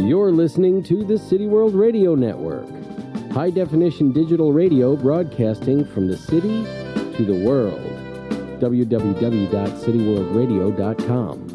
You're listening to the City World Radio Network, high-definition digital radio broadcasting from the city to the world. www.cityworldradio.com.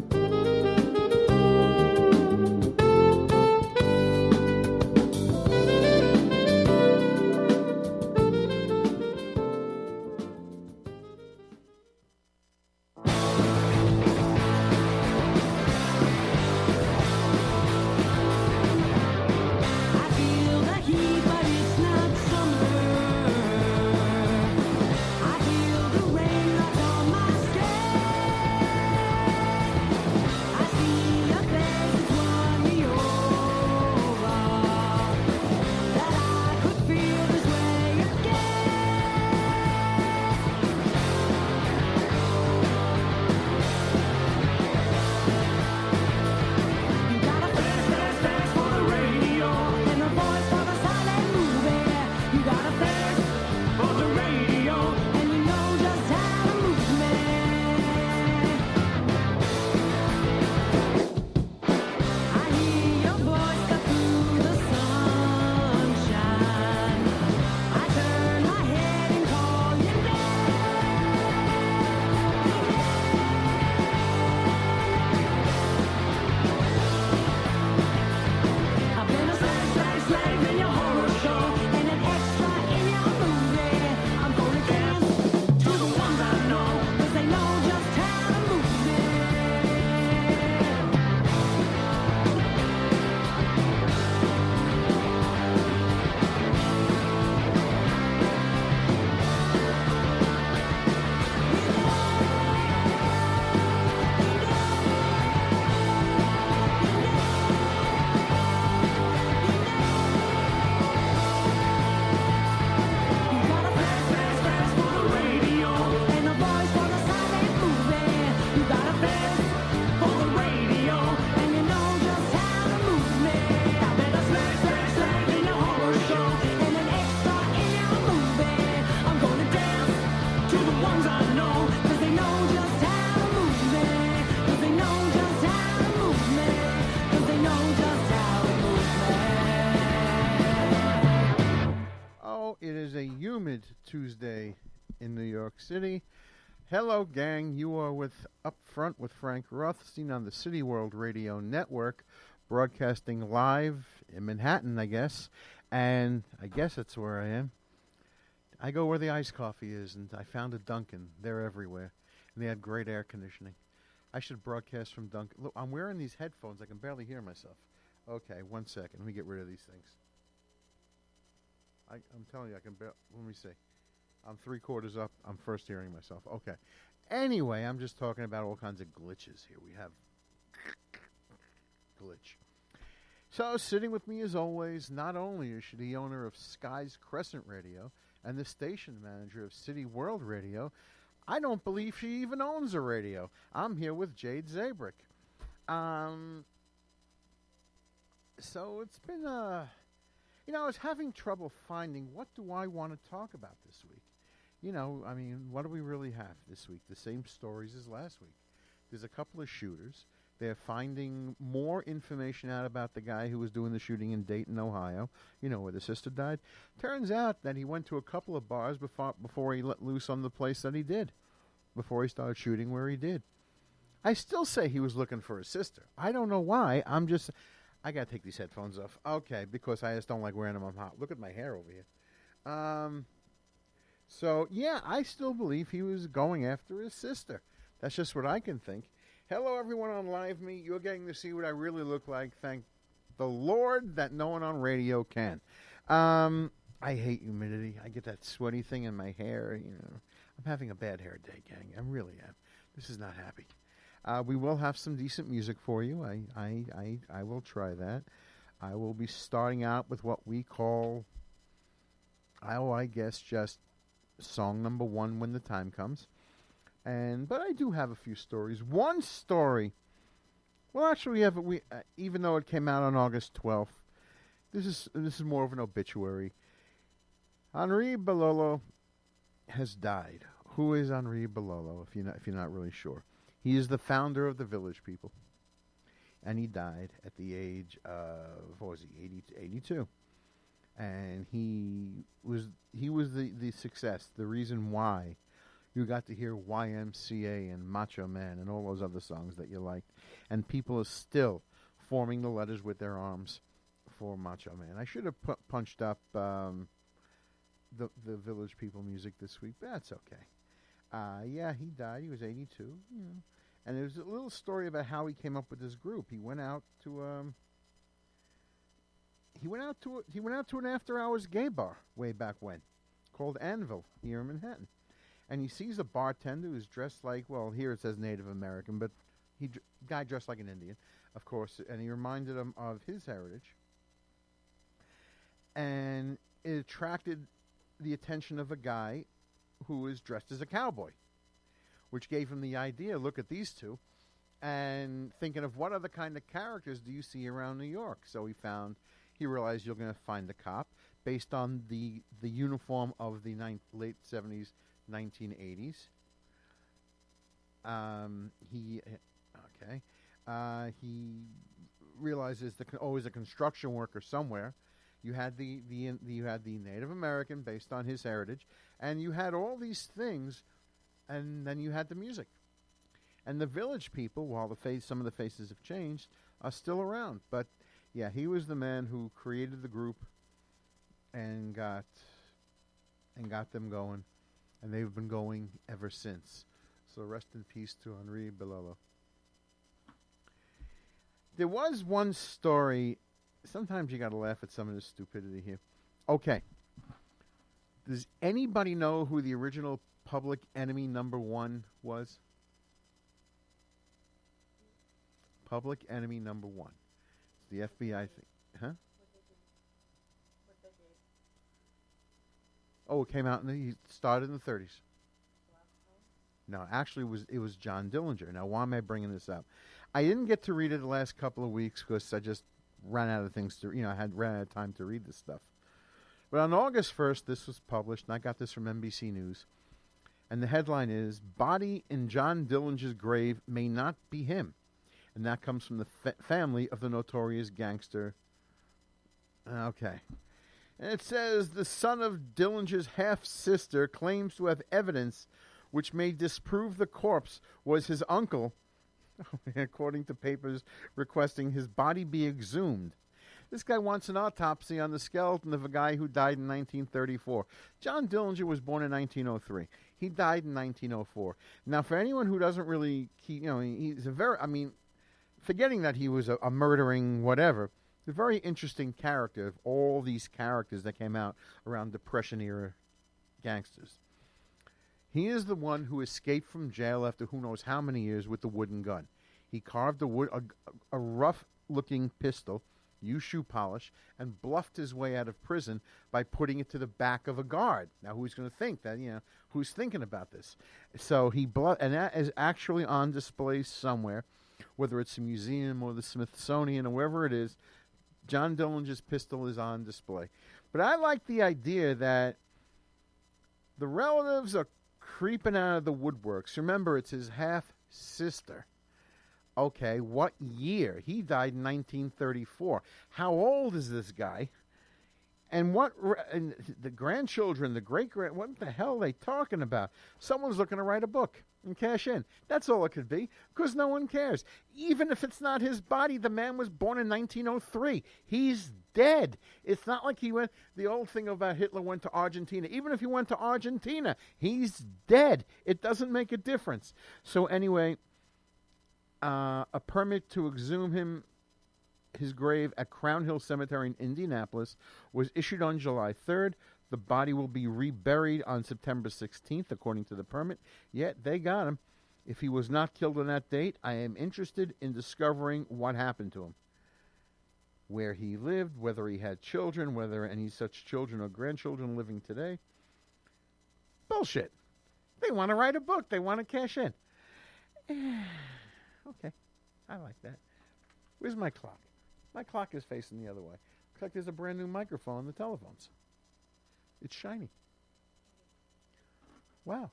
Tuesday in New York City. Hello, gang. You are with Up Front with Frank Rothstein on the City World Radio Network, broadcasting live in Manhattan, I guess. And I guess that's where I am. I go where the iced coffee is, and I found a Dunkin'. They're everywhere. And they have great air conditioning. I should broadcast from Dunkin'. Look, I'm wearing these headphones. I can barely hear myself. Okay, 1 second. Let me get rid of these things. I'm telling you, I can barely... Let me see. I'm 3/4 up. I'm first hearing myself. Okay. Anyway, I'm just talking about all kinds of glitches here. We have glitch. So, sitting with me as always, not only is she the owner of Sky's Crescent Radio and the station manager of City World Radio, I don't believe she even owns a radio. I'm here with Jade Zabrick. So it's been, I was having trouble finding what do I want to talk about this week. What do we really have this week? The same stories as last week. There's a couple of shooters. They're finding more information out about the guy who was doing the shooting in Dayton, Ohio, where the sister died. Turns out that he went to a couple of bars before he let loose on the place that he did, before he started shooting where he did. I still say he was looking for his sister. I don't know why. I got to take these headphones off. Okay, because I just don't like wearing them. I'm hot. Look at my hair over here. So, yeah, I still believe he was going after his sister. That's just what I can think. Hello, everyone on Live Me. You're getting to see what I really look like. Thank the Lord that no one on radio can. I hate humidity. I get that sweaty thing in my hair. I'm having a bad hair day, gang. I really am. This is not happy. We will have some decent music for you. I will try that. I will be starting out with what we call, I guess, just song number 1 when the time comes. But I do have a few stories. One story, well, actually, even though it came out on August 12th, this is more of an obituary. Henri Belolo has died. Who is Henri Belolo? If you're not really sure, he is the founder of the Village People, and he died at the age of, what was he, 82. And he was the success, the reason why you got to hear YMCA and Macho Man and all those other songs that you liked. And people are still forming the letters with their arms for Macho Man. I should have punched up the Village People music this week, but that's okay. Yeah, he died. He was 82. You know. And there's a little story about how he came up with this group. He went out to an after-hours gay bar way back when, called Anvil here in Manhattan. And he sees a bartender who's dressed like, well, here it says Native American, but guy dressed like an Indian, of course, and he reminded him of his heritage. And it attracted the attention of a guy who was dressed as a cowboy, which gave him the idea, look at these two, and thinking of what other kind of characters do you see around New York. So he realized you're going to find the cop based on the uniform of the late 70s, 1980s. He realizes he's a construction worker somewhere. You had the Native American based on his heritage, and you had all these things, and then you had the music. And the Village People, while some of the faces have changed, are still around. But yeah, he was the man who created the group and got them going, and they've been going ever since. So rest in peace to Henri Bellola. There was one story. Sometimes you got to laugh at some of the stupidity here. Okay. Does anybody know who the original Public Enemy #1 was? Public Enemy #1. It's the FBI thing. Huh? Oh, it came out he started in the 30s. No, actually it was John Dillinger. Now, why am I bringing this up? I didn't get to read it the last couple of weeks because I just ran out of things to, I had ran out of time to read this stuff. But on August 1st, this was published, and I got this from NBC News. And the headline is, Body in John Dillinger's Grave May Not Be Him. And that comes from the family of the notorious gangster. Okay. And it says, the son of Dillinger's half-sister claims to have evidence which may disprove the corpse was his uncle, according to papers requesting his body be exhumed. This guy wants an autopsy on the skeleton of a guy who died in 1934. John Dillinger was born in 1903. He died in 1904. Now, for anyone who doesn't really keep, he's a very, forgetting that he was a murdering whatever, a very interesting character of all these characters that came out around Depression-era gangsters. He is the one who escaped from jail after who knows how many years with the wooden gun. He carved a rough-looking pistol, used shoe polish, and bluffed his way out of prison by putting it to the back of a guard. Now, who's going to think that, who's thinking about this? So and that is actually on display somewhere, whether it's a museum or the Smithsonian or wherever it is. John Dillinger's pistol is on display. But I like the idea that the relatives are creeping out of the woodworks. Remember, it's his half-sister. Okay, what year? He died in 1934. How old is this guy? And the grandchildren, the great-grand, what the hell are they talking about? Someone's looking to write a book and cash in. That's all it could be, because no one cares. Even if it's not his body, the man was born in 1903. He's dead. It's not like he went, the old thing about Hitler went to Argentina. Even if he went to Argentina, he's dead. It doesn't make a difference. So anyway, a permit to exhume his grave at Crown Hill Cemetery in Indianapolis was issued on July 3rd. The body will be reburied on September 16th, according to the permit. Yet they got him. If he was not killed on that date, I am interested in discovering what happened to him. Where he lived, whether he had children, whether any such children or grandchildren living today. Bullshit. They want to write a book. They want to cash in. Okay. I like that. Where's my clock? My clock is facing the other way. Looks like there's a brand new microphone on the telephones. It's shiny. Wow.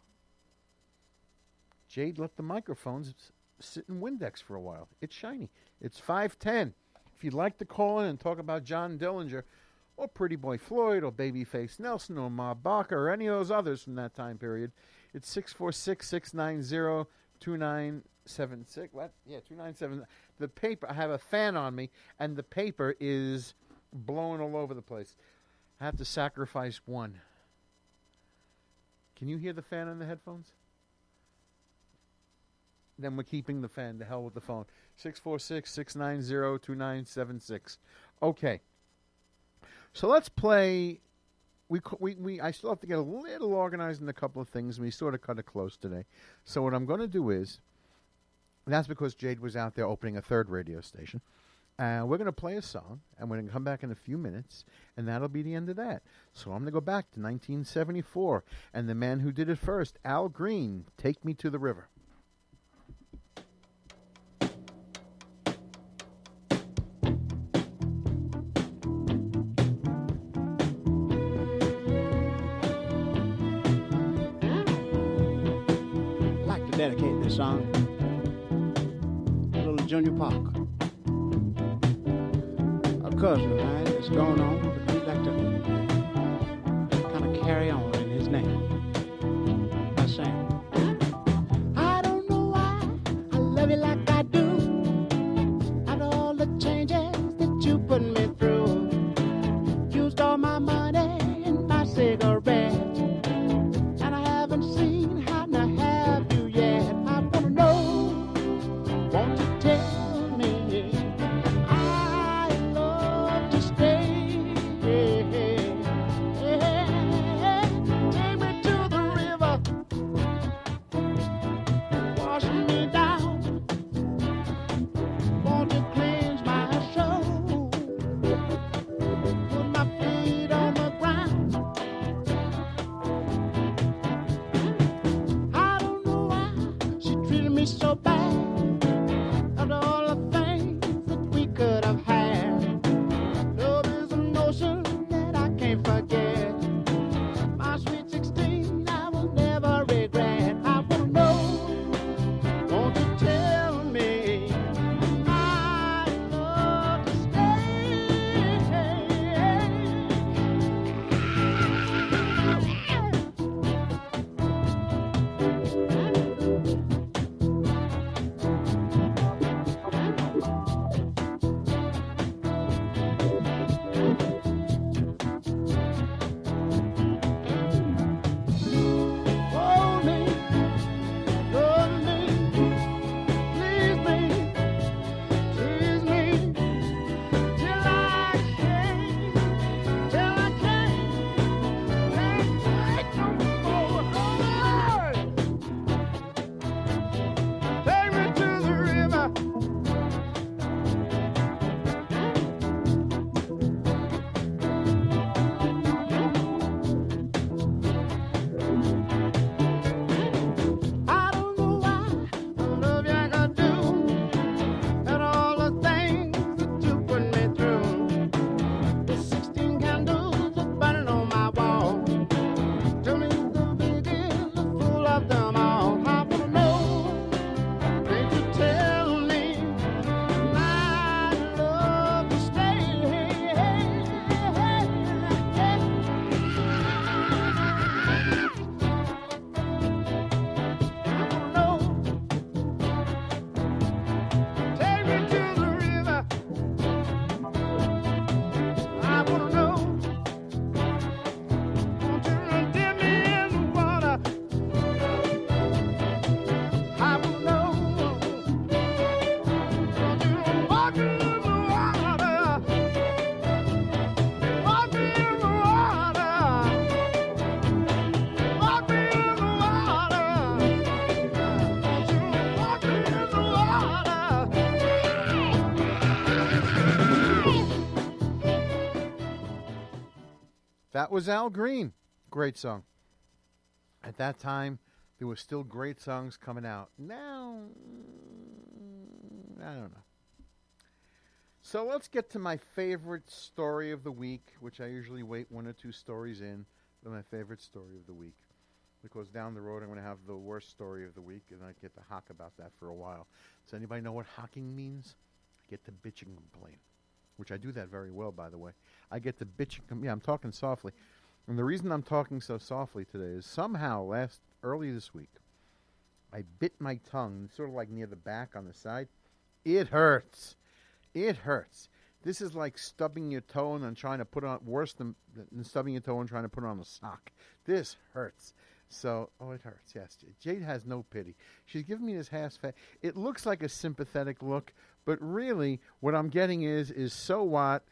Jade let the microphones sit in Windex for a while. It's shiny. It's 5:10. If you'd like to call in and talk about John Dillinger or Pretty Boy Floyd or Babyface Nelson or Ma Barker or any of those others from that time period, it's 646-690-2976. What? Yeah, 297. The paper, I have a fan on me, and the paper is blowing all over the place. I have to sacrifice one. Can you hear the fan on the headphones? Then we're keeping the fan. The hell with the phone. 646-690-2976. Okay. So let's play. I still have to get a little organized in a couple of things. We sort of cut it close today. So what I'm going to do is, that's because Jade was out there opening a third radio station. We're going to play a song, and we're going to come back in a few minutes, and that'll be the end of that. So I'm going to go back to 1974, and the man who did it first, Al Green, Take Me to the River. I'd like to dedicate this song to little Junior Parker. Cousin, right? It's going on, but we'd like to kind of carry on in his name by saying, I don't know why I love you like I do. After all the changes that you put me through, used all my money and my cigarettes, and I haven't seen how to have you yet. I wanna know, won't you tell me? So bad after all the things that we could have had. Love is an ocean that I can't forget. My sweet 16, I will never regret. I wanna know, won't you tell me I love to That was Al Green. Great song. At that time, there were still great songs coming out. Now, I don't know. So let's get to my favorite story of the week, which I usually wait one or two stories in, but my favorite story of the week. because down the road I'm going to have the worst story of the week, and I get to hock about that for a while. Does anybody know what hocking means? I get to bitch and complain, which I do that very well, by the way. I get to bitch and complain. Yeah, I'm talking softly. And the reason I'm talking so softly today is somehow early this week, I bit my tongue, sort of like near the back on the side. It hurts. It hurts. This is like stubbing your toe and trying to put on, worse than stubbing your toe and trying to put on a sock. This hurts. So, it hurts, yes. Jade has no pity. She's giving me this half-fat. It looks like a sympathetic look, but really what I'm getting is so what,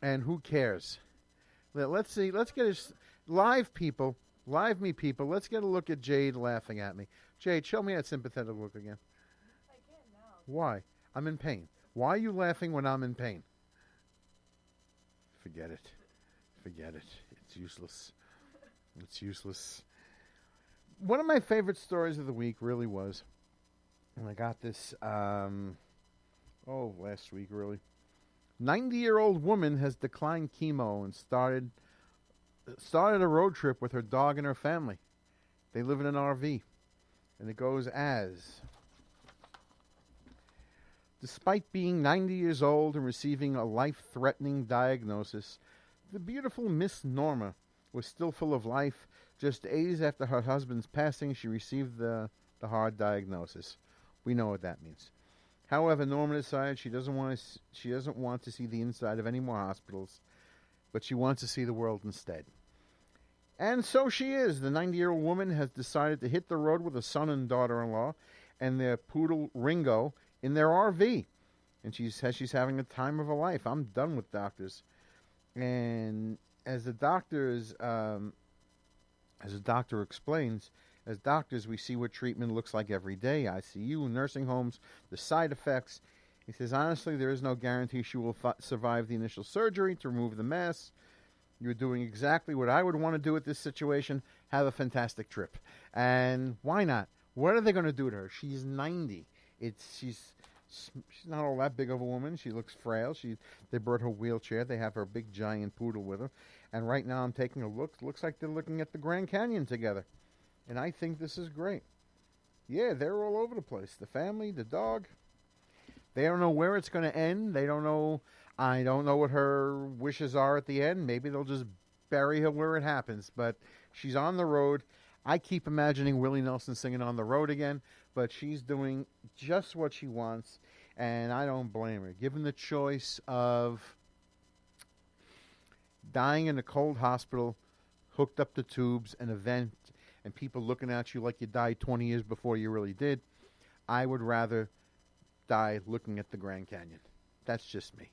and who cares? Let's see. Let's get live people, let's get a look at Jade laughing at me. Jade, show me that sympathetic look again. I can't now. Why? I'm in pain. Why are you laughing when I'm in pain? Forget it. Forget it. It's useless. It's useless. One of my favorite stories of the week really was, and I got this, last week really. 90-year-old woman has declined chemo and started a road trip with her dog and her family. They live in an RV. And it goes as, despite being 90 years old and receiving a life-threatening diagnosis, the beautiful Miss Norma was still full of life. Just days after her husband's passing, she received the hard diagnosis. We know what that means. However, Norma decided she doesn't want to see the inside of any more hospitals, but she wants to see the world instead. And so she is. The 90-year-old woman has decided to hit the road with a son and daughter-in-law and their poodle Ringo in their RV. And she says she's having the time of her life. I'm done with doctors. And as the doctor explains, as doctors, we see what treatment looks like every day. ICU, nursing homes, the side effects. He says, honestly, there is no guarantee she will survive the initial surgery to remove the mass. You're doing exactly what I would want to do at this situation. Have a fantastic trip. And why not? What are they going to do to her? She's 90. She's not all that big of a woman. She looks frail. They brought her wheelchair. They have her big giant poodle with her. And right now I'm taking a look. Looks like they're looking at the Grand Canyon together. And I think this is great. Yeah, they're all over the place. The family, the dog. They don't know where it's going to end. They don't know. I don't know what her wishes are at the end. Maybe they'll just bury her where it happens. But she's on the road. I keep imagining Willie Nelson singing On the Road again. But she's doing just what she wants. And I don't blame her. Given the choice of dying in a cold hospital, hooked up to tubes, an event, and people looking at you like you died 20 years before you really did, I would rather die looking at the Grand Canyon. That's just me.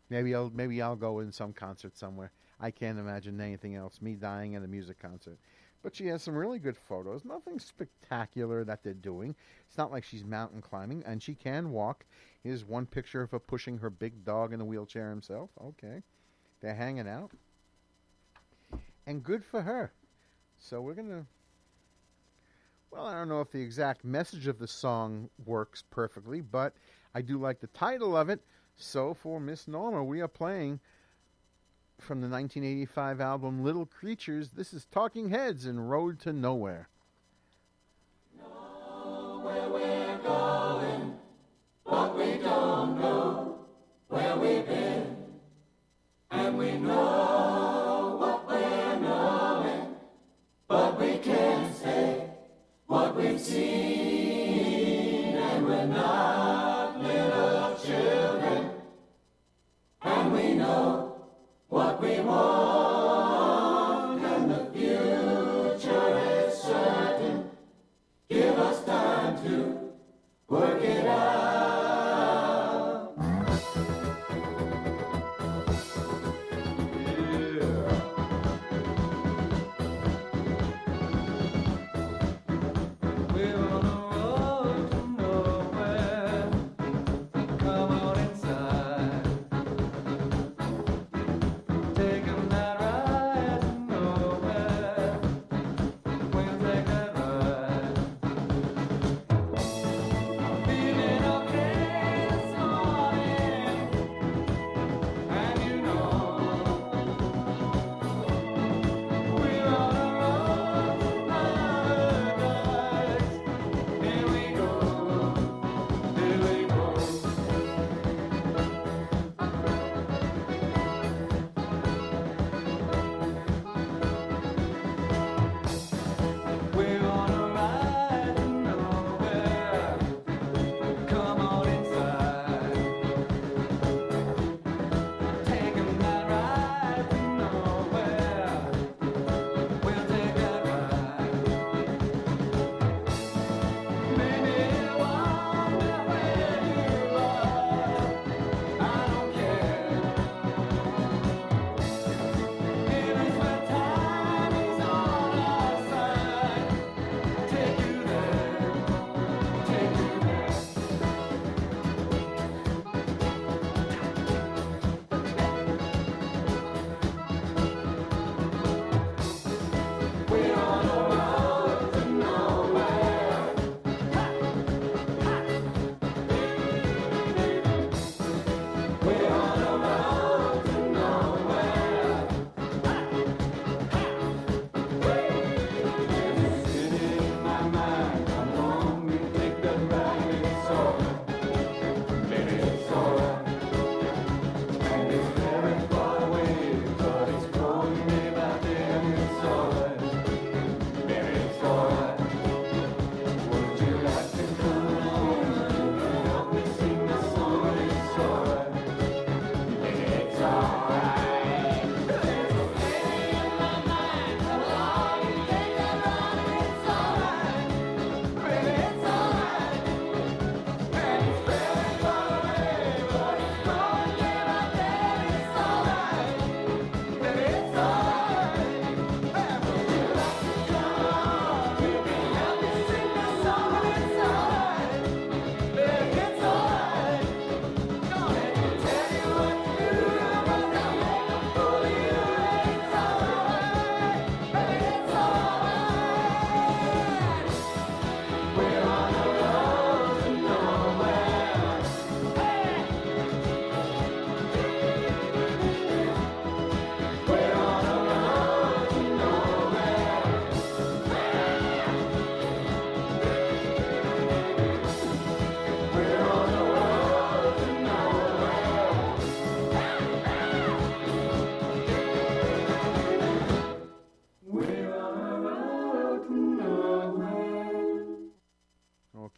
Maybe I'll go in some concert somewhere. I can't imagine anything else. Me dying at a music concert. But she has some really good photos. Nothing spectacular that they're doing. It's not like she's mountain climbing, and she can walk. Here's one picture of her pushing her big dog in a wheelchair himself. Okay. They're hanging out. And good for her. So we're going to... Well, I don't know if the exact message of the song works perfectly, but I do like the title of it. So for Miss Norma, we are playing from the 1985 album Little Creatures. This is Talking Heads and Road to Nowhere. Know where we're going, but we don't know where we've been. And we know what we're knowing, but we can't say what we've seen. And we're not little children, and we know what we want, and the future is certain. Give us time to work it out.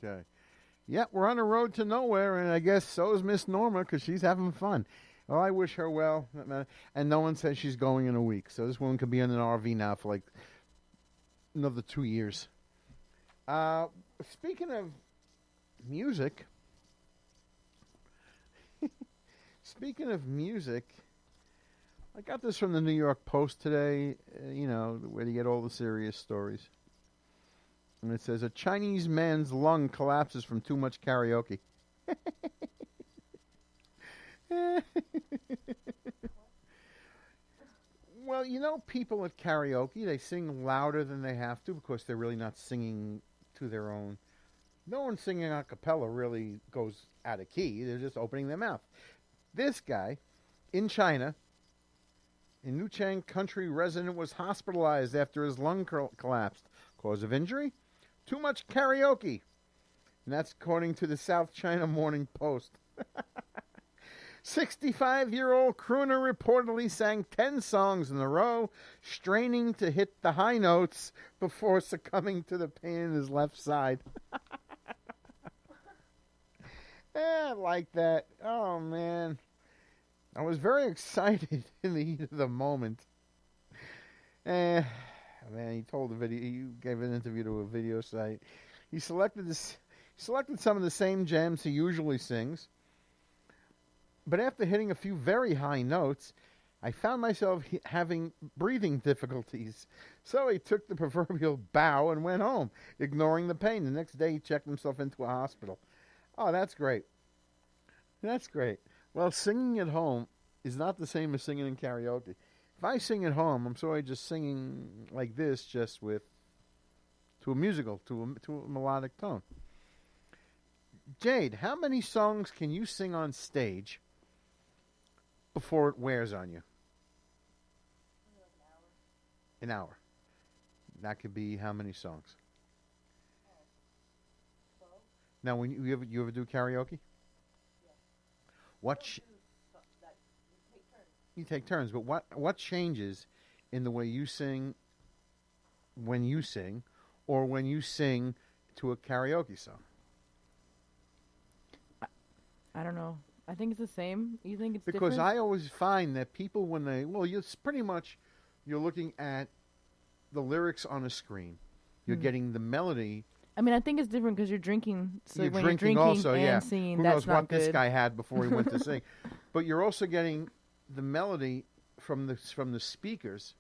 Okay. Yeah, we're on the road to nowhere, and I guess so is Miss Norma because she's having fun. Well, I wish her well. And no one says she's going in a week. So this woman could be in an RV now for like another 2 years. Speaking of music, I got this from the New York Post today, where you get all the serious stories. And it says, a Chinese man's lung collapses from too much karaoke. Well, people at karaoke, they sing louder than they have to because they're really not singing to their own. No one singing a cappella really goes out of key. They're just opening their mouth. This guy in China, a Newchang country resident, was hospitalized after his lung collapsed. Cause of injury? Too much karaoke. And that's according to the South China Morning Post. 65-year-old crooner reportedly sang 10 songs in a row, straining to hit the high notes before succumbing to the pain in his left side. I like that. Oh, man. I was very excited in the heat of the moment. Man, he told the video. He gave an interview to a video site. He selected some of the same gems he usually sings, but after hitting a few very high notes, I found myself having breathing difficulties. So he took the proverbial bow and went home, ignoring the pain. The next day, he checked himself into a hospital. Oh, that's great. That's great. Well, singing at home is not the same as singing in karaoke. If I sing at home, I'm sorry, just singing like this, just to a musical, to a melodic tone. Jade, how many songs can you sing on stage before it wears on you? An hour. That could be how many songs? Now, when you ever do karaoke? What? You take turns, but what changes in the way you sing when you sing, or when you sing to a karaoke song? I don't know. I think it's the same. You think it's because different? I always find that people, when it's pretty much, you're looking at the lyrics on a screen. You're getting the melody. I mean, I think it's different because you're drinking. So you're when drinking you're also, drinking yeah. and singing, Who that's knows not what good. this guy had before he went to sing? But you're also getting the melody from the speakers,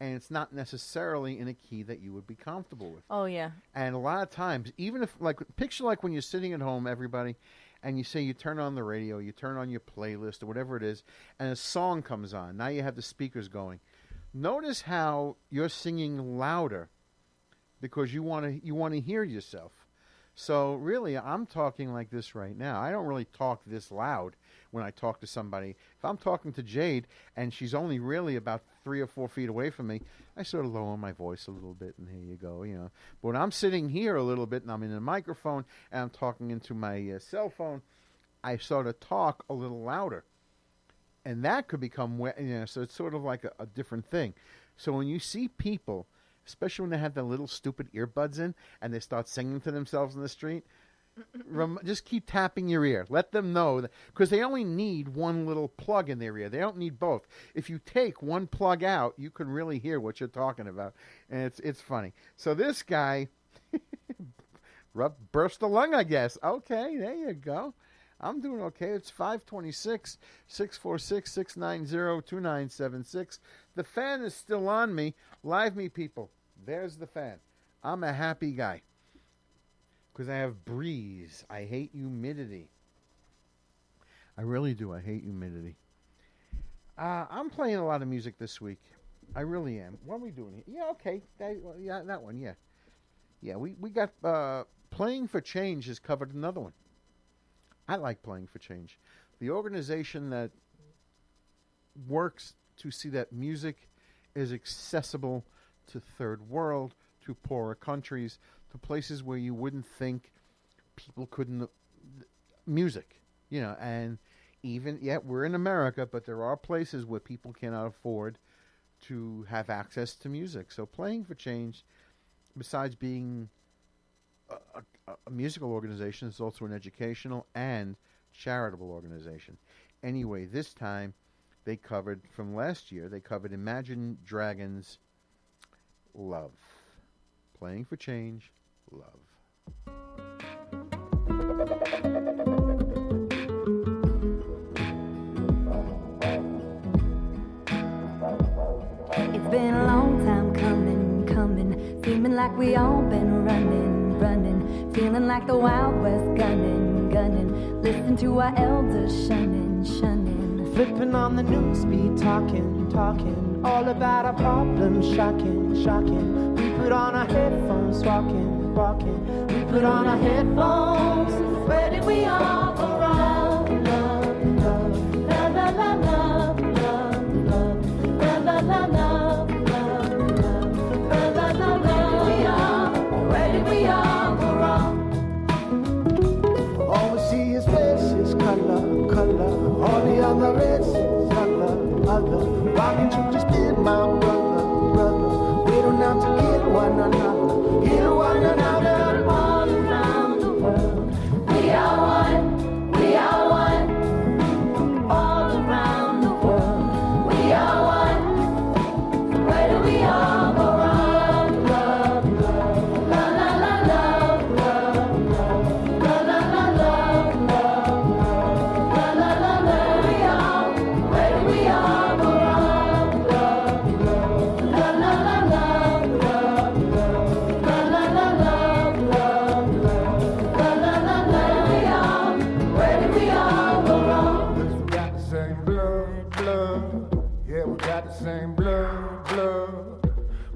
and it's not necessarily in a key that you would be comfortable with. Oh, yeah. And a lot of times, even if, picture when you're sitting at home, everybody, and you say you turn on the radio, you turn on your playlist or whatever it is, and a song comes on. Now you have the speakers going. Notice how you're singing louder because you want to hear yourself. So really, I'm talking like this right now. I don't really talk this loud when I talk to somebody. If I'm talking to Jade and she's only really about 3 or 4 feet away from me, I sort of lower my voice a little bit, and here you go, you know. But when I'm sitting here a little bit and I'm in a microphone and I'm talking into my cell phone, I sort of talk a little louder. And that could become, so it's sort of like a different thing. So when you see people, especially when they have their little stupid earbuds in and they start singing to themselves in the street, just keep tapping your ear. Let them know, because they only need one little plug in their ear. They don't need both. If you take one plug out, you can really hear what you're talking about, and it's funny. So this guy burst a lung, I guess. Okay, there you go. I'm doing okay. It's 526 646 690 2976. The fan is still on me. Live me, people. There's the fan. I'm a happy guy because I have breeze. I hate humidity. I really do. I hate humidity. I'm playing a lot of music this week. I really am. What are we doing here? Yeah, okay. That one, yeah. Yeah, we got Playing for Change has covered another one. I like Playing for Change. The organization that works to see that music is accessible to third world, to poorer countries, to places where you wouldn't think people couldn't. Music, you know, and even, we're in America, but there are places where people cannot afford to have access to music. So Playing for Change, besides being a musical organization, is also an educational and charitable organization. Anyway, this time they covered, from last year, they covered Imagine Dragons' Love. Playing for Change, Love. It's been a long time coming, seeming like we all been running, feeling like the Wild West gunning, listen to our elders shunning, flipping on the news feed, talking, all about our problems, shocking. We put on our headphones, walking. We put on our headphones. Where did we all go wrong? Love, la la la love, la la la love, la la la. Where did we all go wrong? All we see is faces, color. All the other races, other. Why can't you just be my brother? We don't have to kill one another. All around the world, we are one. All around the world, we are one. Where do we all go wrong? Love, la la la love, la la la love, la la la love. Where do we all go wrong? Love, la la la love, la la la love, la la la love. Where do we all go wrong? We got the same blood. Yeah, we got the same blood.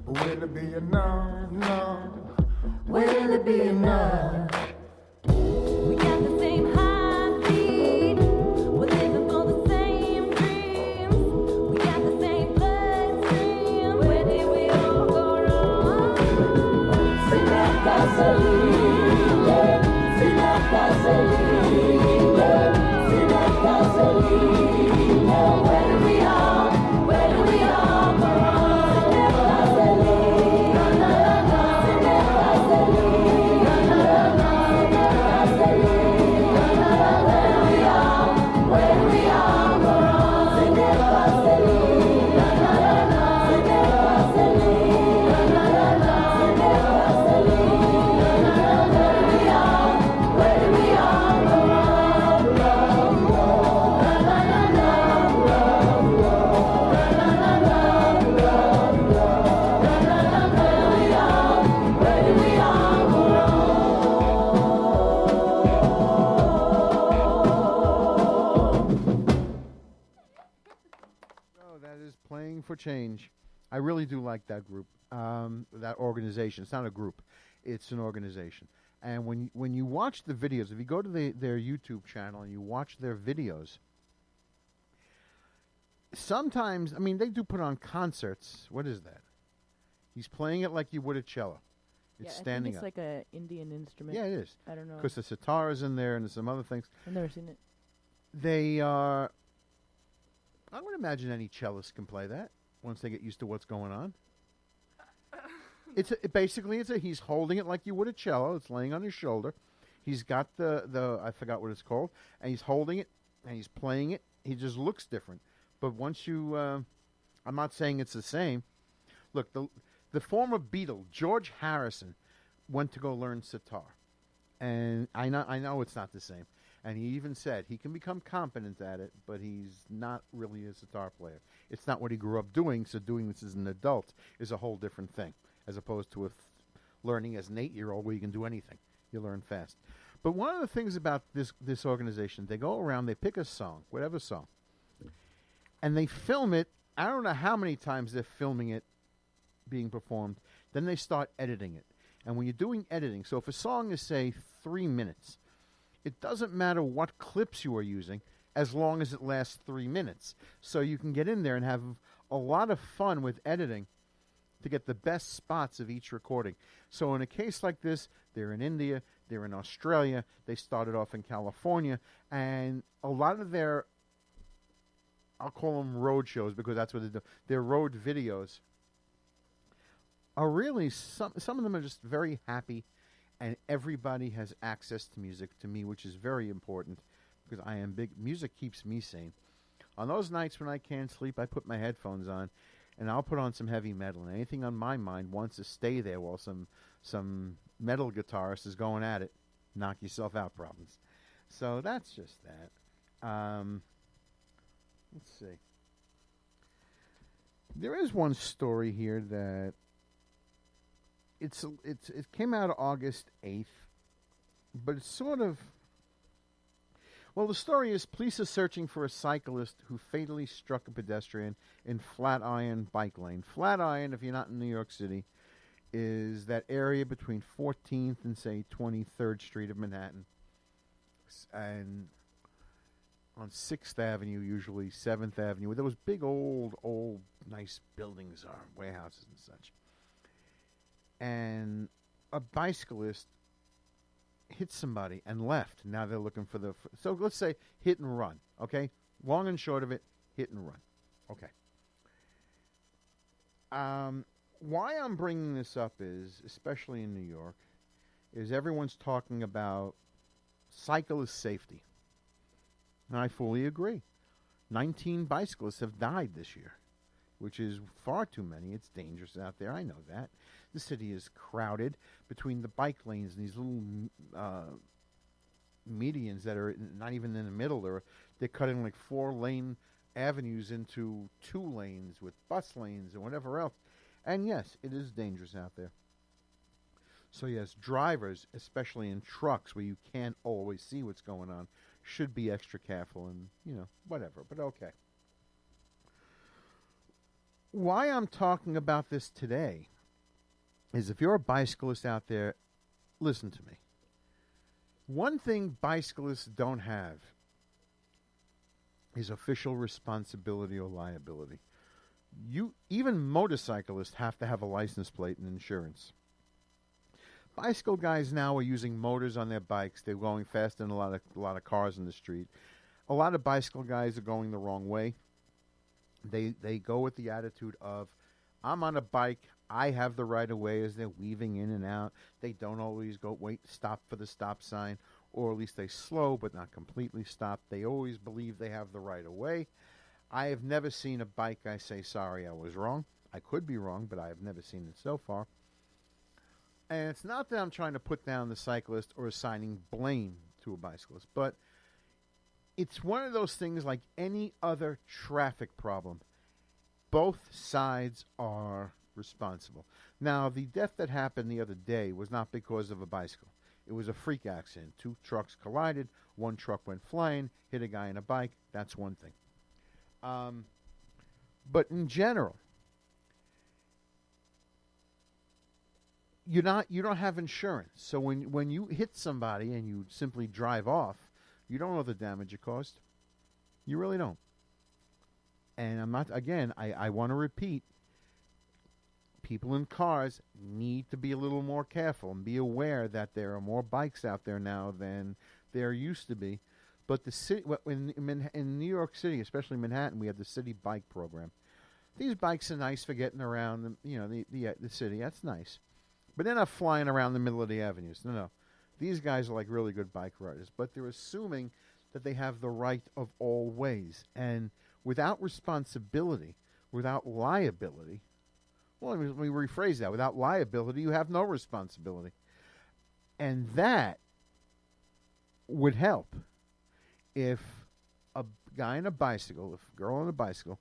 But will it be enough? No. Will it be enough? We got the same heartbeat. We're living for the same dreams. We got the same bloodstream. Where did we all go wrong? Sin la gasolina, sin la gasolina, sin la gasolina. Where do we all go wrong? Sin la gasolina, la la la, sin la gasolina, la la la, sin la gasolina, la la la. Where do we all go wrong? Sin la gasolina, la la la, sin la gasolina, la la la, sin la gasolina, la la la. Where do we all go wrong? Love, la la la love, la la la love, la la la. Where do we all go So that is Playing for Change. I really do like that group, that organization. It's not a group; it's an organization. And when you watch the videos, if you go to their YouTube channel and you watch their videos, sometimes, I mean, they do put on concerts. What is that? He's playing it like you would a cello. It's Yeah, I standing think up. it's like a Indian instrument. Yeah, it is. I don't know. Because the sitar is in there and there's some other things. I've never seen it. They are. I would imagine any cellist can play that once they get used to what's going on. He's holding it like you would a cello. It's laying on his shoulder. He's got the I forgot what it's called, and he's holding it and he's playing it. He just looks different. But once you, I'm not saying it's the same. Look, the former Beatle George Harrison went to go learn sitar, and I know it's not the same. And he even said he can become competent at it, but he's not really a sitar player. It's not what he grew up doing, so doing this as an adult is a whole different thing, as opposed to learning as an 8-year-old where you can do anything. You learn fast. But one of the things about this organization, they go around, they pick a song, whatever song, and they film it. I don't know how many times they're filming it being performed. Then they start editing it. And when you're doing editing, so if a song is, say, 3 minutes, it doesn't matter what clips you are using as long as it lasts 3 minutes. So you can get in there and have a lot of fun with editing to get the best spots of each recording. So in a case like this, they're in India, they're in Australia, they started off in California, and a lot of their, I'll call them road shows because that's what they do, their road videos are really, some of them are just very happy, and everybody has access to music, to me, which is very important because I am big. Music keeps me sane. On those nights when I can't sleep, I put my headphones on, and I'll put on some heavy metal, and anything on my mind wants to stay there while some metal guitarist is going at it. Knock yourself out problems. So that's just that. Let's see. There is one story here that it came out August 8th, but it's sort of, well, the story is police are searching for a cyclist who fatally struck a pedestrian in Flatiron bike lane. Flatiron, if you're not in New York City, is that area between 14th and, say, 23rd Street of Manhattan. And on 6th Avenue, usually 7th Avenue, where those big old, nice buildings are, warehouses and such. And a bicyclist hit somebody and left. Now they're looking for so let's say hit and run, okay? Long and short of it, hit and run. Okay. Why I'm bringing this up is, especially in New York, is everyone's talking about cyclist safety. And I fully agree. 19 bicyclists have died this year, which is far too many. It's dangerous out there. I know that. The city is crowded between the bike lanes and these little medians that are not even in the middle. They're cutting like 4-lane avenues into 2 lanes with bus lanes and whatever else. And yes, it is dangerous out there. So yes, drivers, especially in trucks where you can't always see what's going on, should be extra careful and, whatever. But okay. Why I'm talking about this today is if you're a bicyclist out there, listen to me. One thing bicyclists don't have is official responsibility or liability. Even motorcyclists have to have a license plate and insurance. Bicycle guys now are using motors on their bikes. They're going faster than a lot of cars in the street. A lot of bicycle guys are going the wrong way. They go with the attitude of, I'm on a bike, I have the right of way, as they're weaving in and out. They don't always stop for the stop sign, or at least they slow but not completely stop. They always believe they have the right of way. I have never seen a bike guy say, sorry, I was wrong. I could be wrong, but I have never seen it so far. And it's not that I'm trying to put down the cyclist or assigning blame to a bicyclist, but it's one of those things like any other traffic problem. Both sides are responsible. Now, the death that happened the other day was not because of a bicycle. It was a freak accident. 2 trucks collided. 1 truck went flying, hit a guy on a bike. That's one thing. But in general, you don't have insurance. So when you hit somebody and you simply drive off, you don't know the damage it caused. You really don't. And I'm not, again, I want to repeat, people in cars need to be a little more careful and be aware that there are more bikes out there now than there used to be. But the city, in New York City, especially Manhattan, we have the city bike program. These bikes are nice for getting around, the city. That's nice. But they're not flying around the middle of the avenues. No. These guys are like really good bike riders. But they're assuming that they have the right of all ways. And without responsibility, without liability, well, let me rephrase that. Without liability, you have no responsibility. And that would help if a guy on a bicycle, if a girl on a bicycle,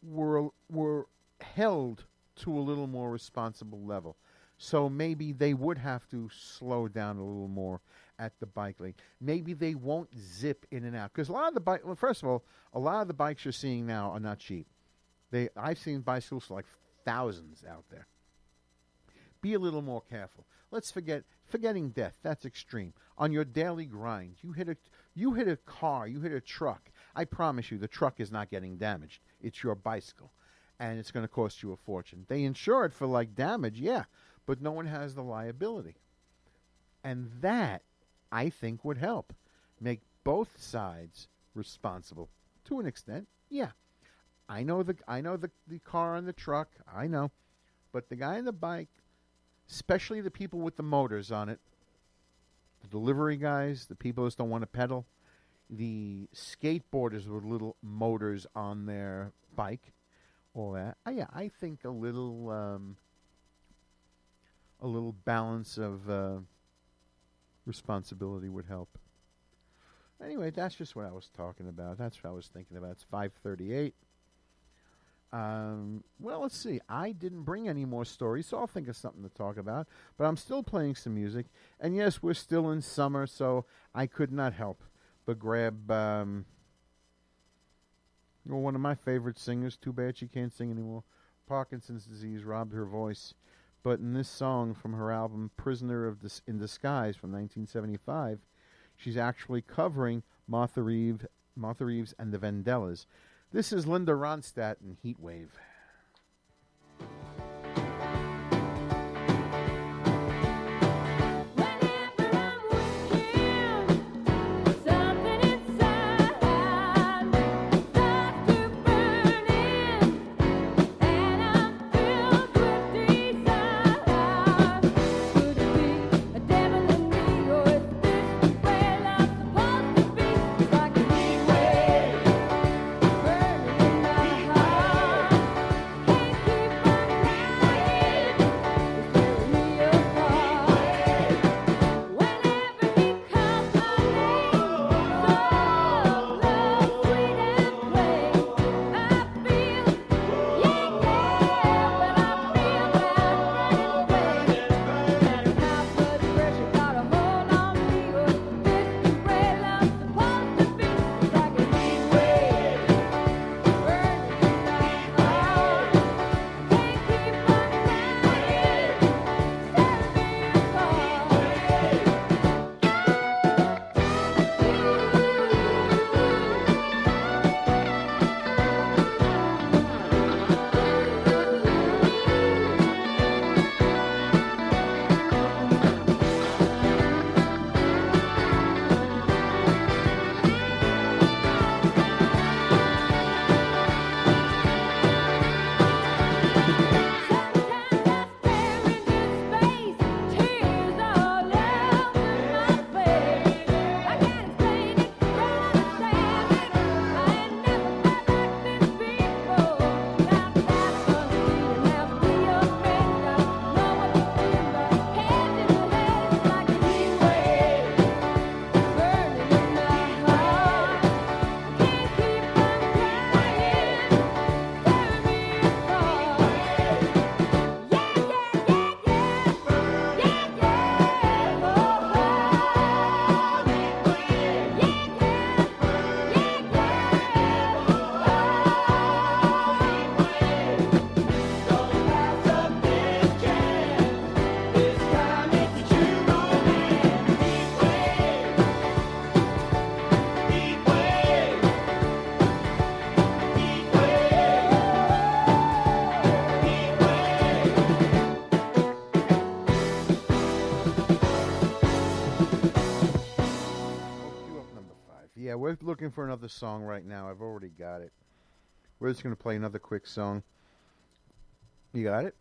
were held to a little more responsible level. So maybe they would have to slow down a little more at the bike lane. Maybe they won't zip in and out. Because a lot of the first of all, a lot of the bikes you're seeing now are not cheap. I've seen bicycles for like thousands out there. Be a little more careful. Let's forgetting death. That's extreme. On your daily grind, you hit a car, you hit a truck. I promise you, the truck is not getting damaged. It's your bicycle, and it's going to cost you a fortune. They insure it for like damage, yeah, but no one has the liability, and that I think would help make both sides responsible to an extent. Yeah, I know the car and the truck. I know, but the guy on the bike, especially the people with the motors on it, the delivery guys, the people who don't want to pedal, the skateboarders with little motors on their bike, all that. I think a little balance of responsibility would help. Anyway, that's just what I was talking about. That's what I was thinking about. It's 5:38. Well, let's see. I didn't bring any more stories, so I'll think of something to talk about. But I'm still playing some music. And yes, we're still in summer, so I could not help but grab one of my favorite singers. Too bad she can't sing anymore. Parkinson's disease robbed her voice. But in this song from her album Prisoner in Disguise from 1975, she's actually covering Martha Reeves and the Vandellas. This is Linda Ronstadt in Heat Wave. Like a heat wave burning in my heart. looking for another song right now. I've already got it. We're just going to play another quick song. You got it?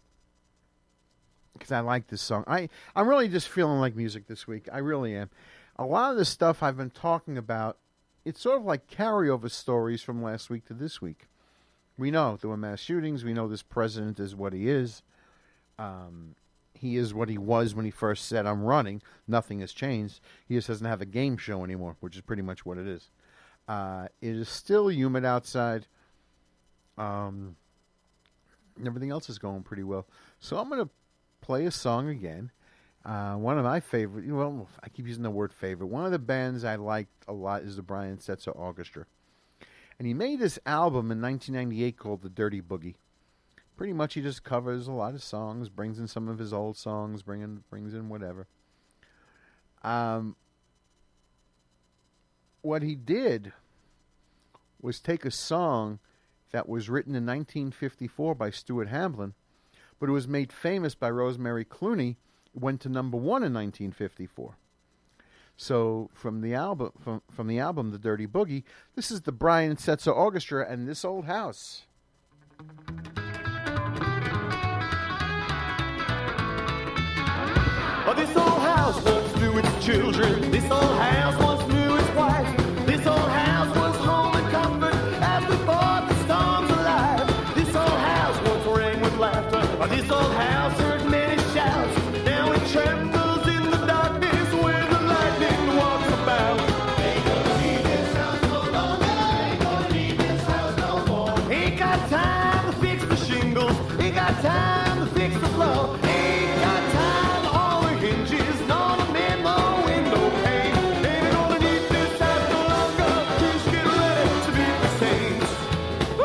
Because I like this song. I'm really just feeling like music this week. I really am. A lot of the stuff I've been talking about, it's sort of like carryover stories from last week to this week. We know there were mass shootings. We know this president is what he is. He is what he was when he first said, I'm running. Nothing has changed. He just doesn't have a game show anymore, which is pretty much what it is. It is still humid outside. Everything else is going pretty well. So I'm going to play a song again. One of my favorite, well, I keep using the word favorite. One of the bands I liked a lot is the Brian Setzer Orchestra. And he made this album in 1998 called The Dirty Boogie. Pretty much he just covers a lot of songs, brings in some of his old songs, brings in whatever. What he did was take a song that was written in 1954 by Stuart Hamblin, but it was made famous by Rosemary Clooney. It went to number 1 in 1954. So from the album, from the album, The Dirty Boogie, this is the Brian Setzer Orchestra and This Old House. Oh, this old house once knew its children. This old house once knew its wife. This old house was home and comfort as we fought the storms alive. This old house once rang with laughter. Oh, this old house heard many shouts. Now it trembles in the darkness where the lightning walks about. Ain't gonna need this house no longer. Ain't gonna need this house no more. Ain't got time to fix the shingles. Ain't got time to fix the floor. Ain't got time to all the hinges. Nor to mend the window pane. Ain't gonna need this house no longer. Just get ready to meet the saints. Woo!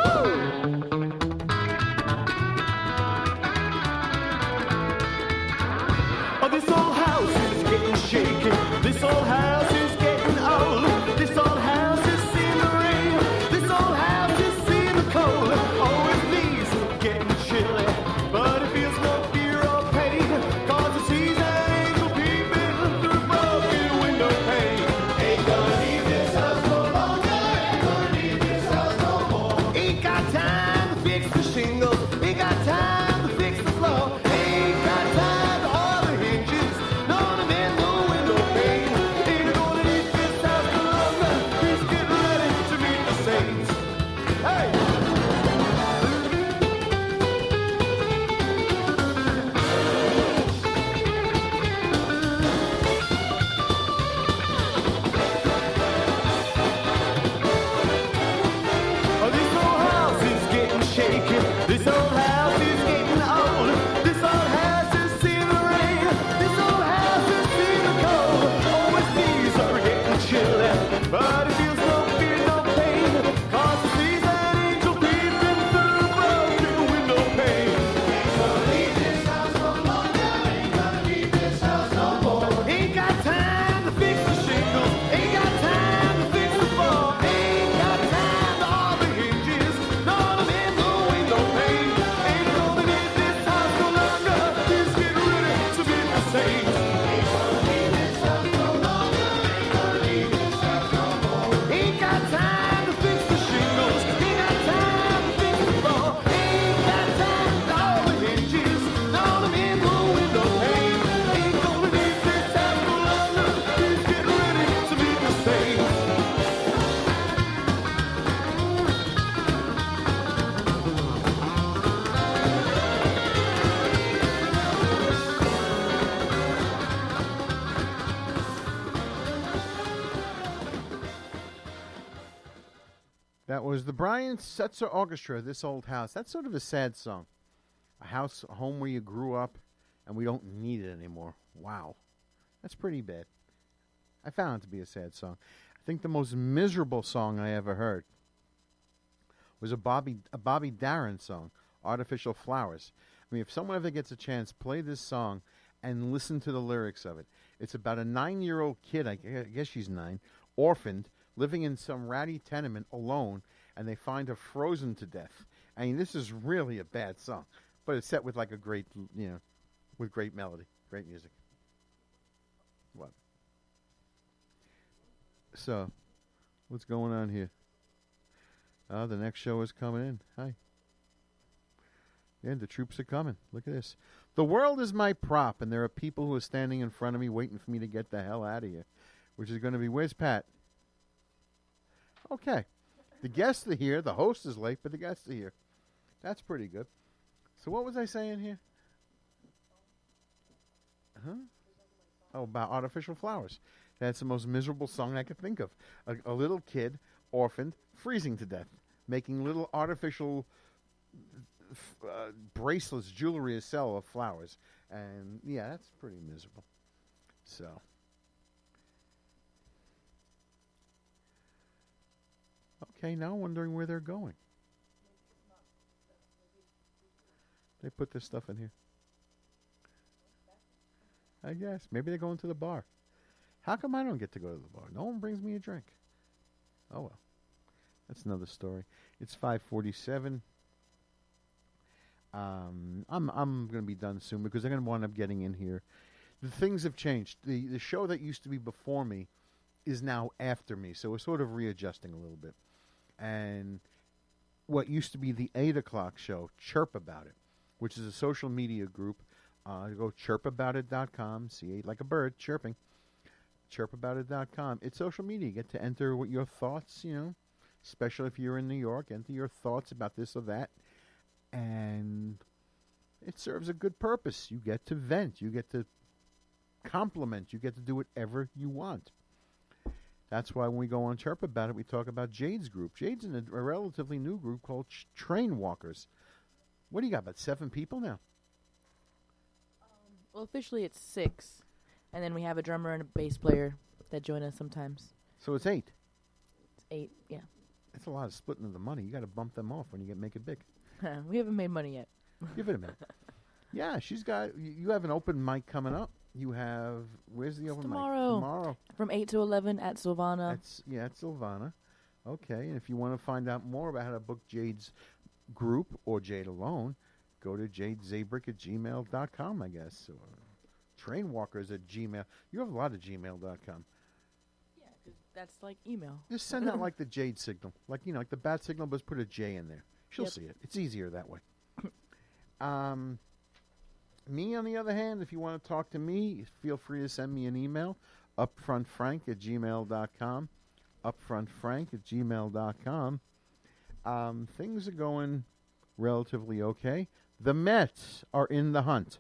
Oh, this old house is getting shaky. This old house is getting old. This old house is seeing the rain. This old house is seeing the cold. Oh, its knees are getting chilly, but it feels no fear or pain. 'Cause it sees an angel peeping through a broken window pane. Ain't gonna need this house no longer. Ain't gonna need this house no more. Ain't got time to fix the shingles. Ain't got time to fix the floor. Ain't got time to all the hinges. Nor to mend the window pane. Ain't gonna need this house no longer. Please get ready to meet the saints. Hey! Oh, this old house is getting shaky. This old house is getting old. This old house is seeing the rain. This old house is seeing the cold. Oh, its knees are getting chilly, but it feels no fear, no pain. 'Cause it sees an angel peeping through a broken window pane. Ain't gonna need this house no longer. Ain't gonna need this house no more. Ain't got time to fix the shingles. Ain't got time to fix the floor. Ain't got time to all the hinges. Nor to mend the window pane. Ain't gonna need this house no longer. Just get ready to meet the saints. Ain't gonna need this house no longer. Ain't gonna need this house no more. Ain't got time to fix the shingles. Ain't got time to fix the floor. Ain't got time to all the hinges. Nor to mend the window pane. Ain't gonna need this house no longer. Just get ready to meet the saints. That was the Brian Setzer Orchestra, This Old House. That's sort of a sad song. A house, a home where you grew up, and we don't need it anymore. Wow. That's pretty bad. I found it to be a sad song. I think the most miserable song I ever heard was a Bobby Darin song, Artificial Flowers. I mean, if someone ever gets a chance, play this song and listen to the lyrics of it. It's about a 9-year-old kid, I guess she's 9, orphaned, living in some ratty tenement alone, and they find her frozen to death. I mean, this is really a bad song, but it's set with like a great, with great melody, great music. What? So, What's going on here? Oh, the next show is coming in. Hi. Yeah, the troops are coming. Look at this. The world is my prop, and there are people who are standing in front of me waiting for me to get the hell out of here. Which is going to be, where's Pat? Okay. The guests are here. The host is late, but the guests are here. That's pretty good. So what was I saying here? Huh? Oh, about artificial flowers. That's the most miserable song I could think of. A little kid, orphaned, freezing to death, making little artificial bracelets, jewelry, a cell of flowers. And, yeah, that's pretty miserable. So. Okay, now I'm wondering where they're going. They put this stuff in here. I guess. Maybe they're going to the bar. How come I don't get to go to the bar? No one brings me a drink. Oh, well. That's another story. It's 5:47. I'm going to be done soon because they're going to wind up getting in here. The things have changed. The show that used to be before me is now after me, so we're sort of readjusting a little bit. And what used to be the 8 o'clock show, Chirp About It, which is a social media group. Go chirpaboutit.com, see like a bird chirping, chirpaboutit.com. It's social media. You get to enter what your thoughts, especially if you're in New York, enter your thoughts about this or that. And it serves a good purpose. You get to vent. You get to compliment. You get to do whatever you want. That's why when we go on Chirp About It, we talk about Jade's group. Jade's in a relatively new group called Train Walkers. What do you got, about 7 people now? Well, officially it's 6. And then we have a drummer and a bass player that join us sometimes. So it's 8. It's 8, yeah. That's a lot of splitting of the money. You got to bump them off when you make it big. We haven't made money yet. Give it a minute. Yeah, she's got. You have an open mic coming up. You have. Where's the open tomorrow. mic? Tomorrow. From 8 to 11 at Silvana. At Silvana. Okay, and if you want to find out more about how to book Jade's group or Jade alone, go to jadezabrick@gmail.com, I guess. Or trainwalkers at Gmail. You have a lot of gmail.com. Yeah, 'cause that's like email. Just send out like the Jade signal. Like the bat signal, but just put a J in there. She'll see it. It's easier that way. Me, on the other hand, if you want to talk to me, feel free to send me an email, upfrontfrank@gmail.com, upfrontfrank@gmail.com. Things are going relatively okay. The Mets are in the hunt.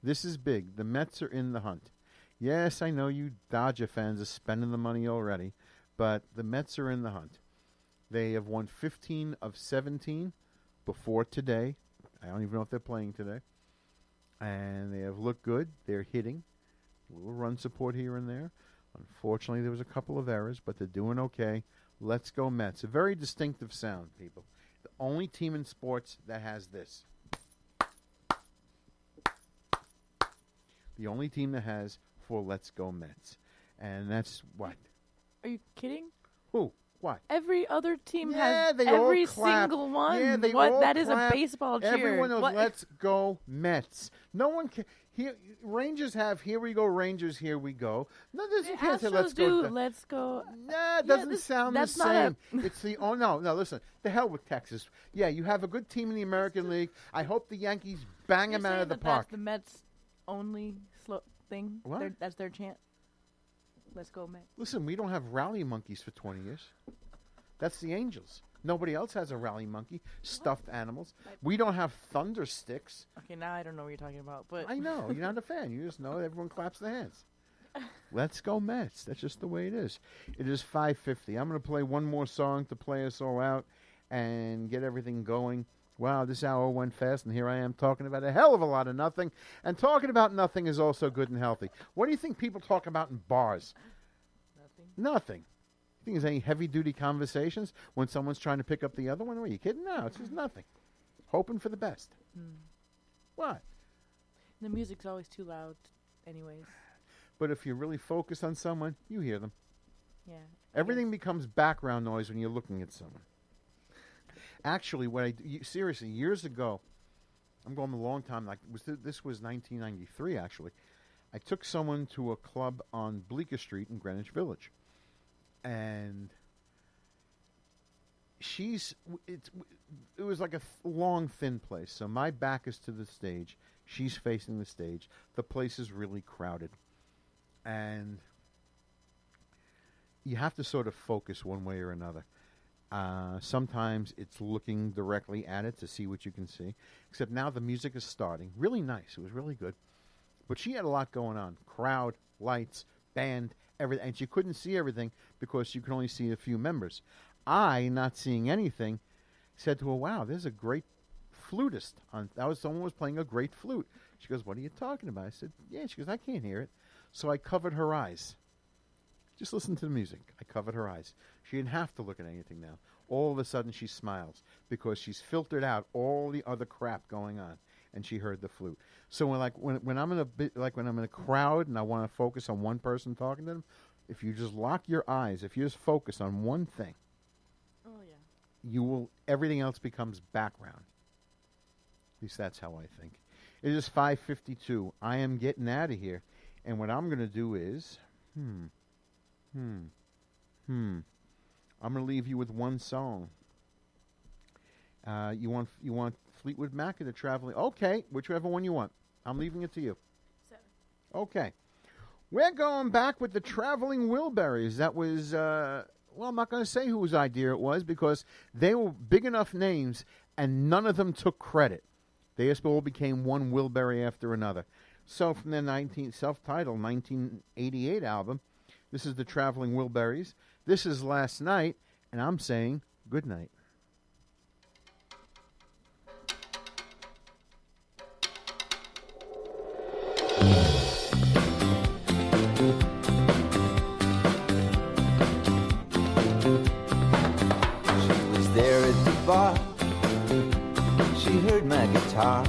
This is big. The Mets are in the hunt. Yes, I know you Dodger fans are spending the money already, but the Mets are in the hunt. They have won 15 of 17 before today. I don't even know if they're playing today. And they have looked good. They're hitting. A little run support here and there. Unfortunately, there was a couple of errors, but they're doing okay. Let's go Mets. A very distinctive sound, people. The only team in sports that has this. The only team that has for Let's Go Mets. And that's what? Are you kidding? Who? What? Every other team Yeah, has they all every clap. single one. Yeah, they what? all That is clap. a baseball cheer. Everyone knows What? Let's Go Mets. No one can. Here, Rangers have Here We Go Rangers, Here We Go. No, this The you can't say Astros Let's do Go. Let's Go. Nah, it doesn't this- sound the that's not a- same. It's the no. Listen, the hell with Texas. Yeah, you have a good team in the American League. I hope the Yankees bang You're them out saying of the that park. That's the Mets' only thing. What? That's their chant. Let's go Mets. Listen, we don't have rally monkeys for 20 years. That's the Angels. Nobody else has a rally monkey. Stuffed animals. We don't have thunder sticks. Okay, now I don't know what you're talking about, but I know. You're not a fan. You just know everyone claps their hands. Let's go Mets. That's just the way it is. It is 5:50. I'm going to play one more song to play us all out and get everything going. Wow, this hour went fast, and here I am talking about a hell of a lot of nothing. And talking about nothing is also good and healthy. What do you think people talk about in bars? Nothing. You think there's any heavy-duty conversations when someone's trying to pick up the other one? Are you kidding? No, it's just nothing. Hoping for the best. What? the music's always too loud, anyways. But if you're really focused on someone, you hear them. Yeah. Everything becomes background noise when you're looking at someone. Actually, seriously, years ago, I'm going a long time. This was 1993. Actually, I took someone to a club on Bleecker Street in Greenwich Village, and it was like a long, thin place. So my back is to the stage. She's facing the stage. The place is really crowded. And you have to sort of focus one way or another. Sometimes it's looking directly at it to see what you can see. Except now the music is starting. Really nice. It was really good. But she had a lot going on. Crowd, lights, band, everything. And she couldn't see everything because you could only see a few members. I, not seeing anything, said to her, wow, there's a great flutist. Someone was playing a great flute. She goes, what are you talking about? I said, yeah. She goes, I can't hear it. So I covered her eyes. Just listen to the music. I covered her eyes. She didn't have to look at anything now. All of a sudden she smiles because she's filtered out all the other crap going on, and she heard the flute. So when I'm in a crowd and I want to focus on one person talking to them, if you just lock your eyes, if you just focus on one thing, everything else becomes background. At least that's how I think. It is 5:52. I am getting out of here, and what I'm going to do is, I'm going to leave you with one song. You want Fleetwood Mac or the Traveling? Okay, whichever one you want. I'm leaving it to you. 7. Okay. We're going back with the Traveling Wilburys. That was, well, I'm not going to say whose idea it was because they were big enough names and none of them took credit. They just all became one Wilbury after another. So from their self-titled 1988 album, this is the Traveling Wilburys. This is Last Night, and I'm saying good night. Bar. She heard my guitar.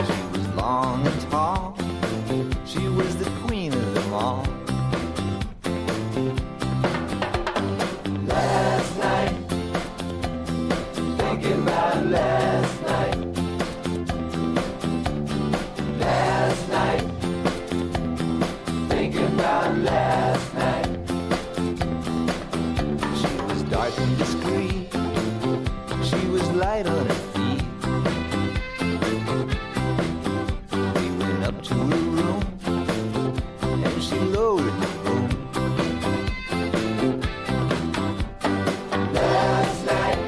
She was long and tall. She was the queen of them all. Last night, thinking about last night. Last night, thinking about last night. Dark and discreet, she was light on her feet. We went up to her room, and she lowered the boom. Last night,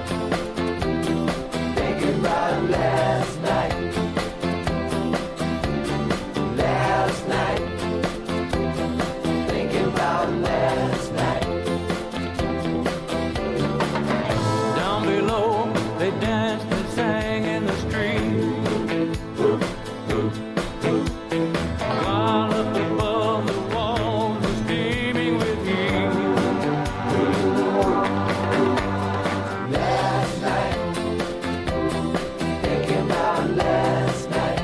thinking about last night. Last night, thinking about last night. They danced and sang in the street, while up above the walls was steaming with heat. Last night, thinking about last night.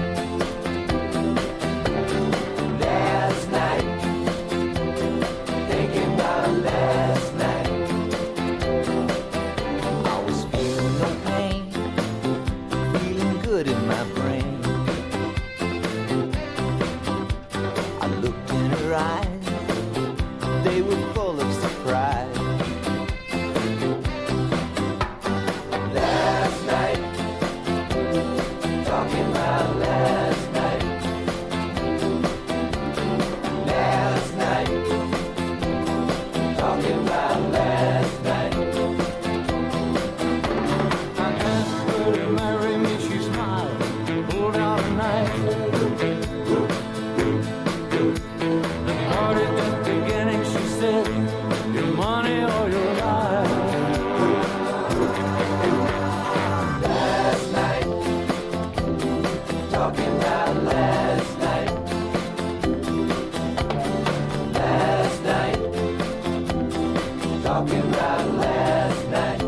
Last night, thinking about last night. I was feeling no pain, feeling good in my brain. I looked in her eyes, they were full of surprise. Last night, talking about last night. Last night, talking about last night. I asked her to marry me, she smiled, pulled out a knife. The party just beginning, she said, your money or your life. Last night, talking about last night. Last night, talking about last night.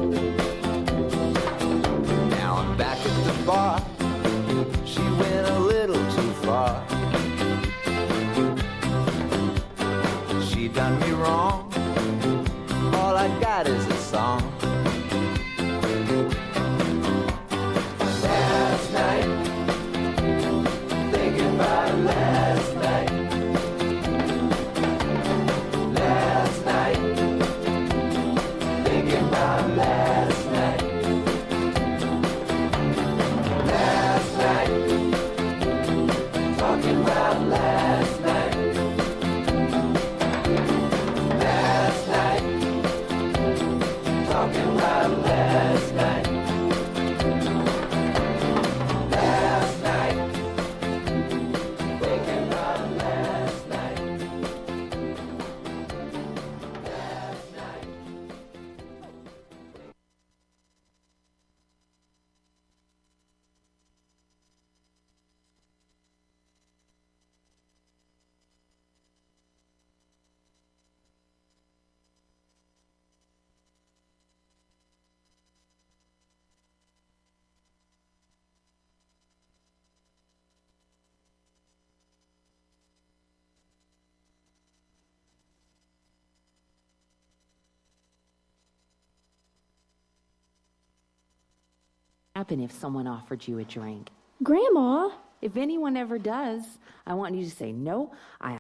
Now I'm back at the bar. She went a little too far. She done me wrong. All I got is a song. Last night, thinking about last night. happen if someone offered you a drink? Grandma, If anyone ever does, I want you to say, no, I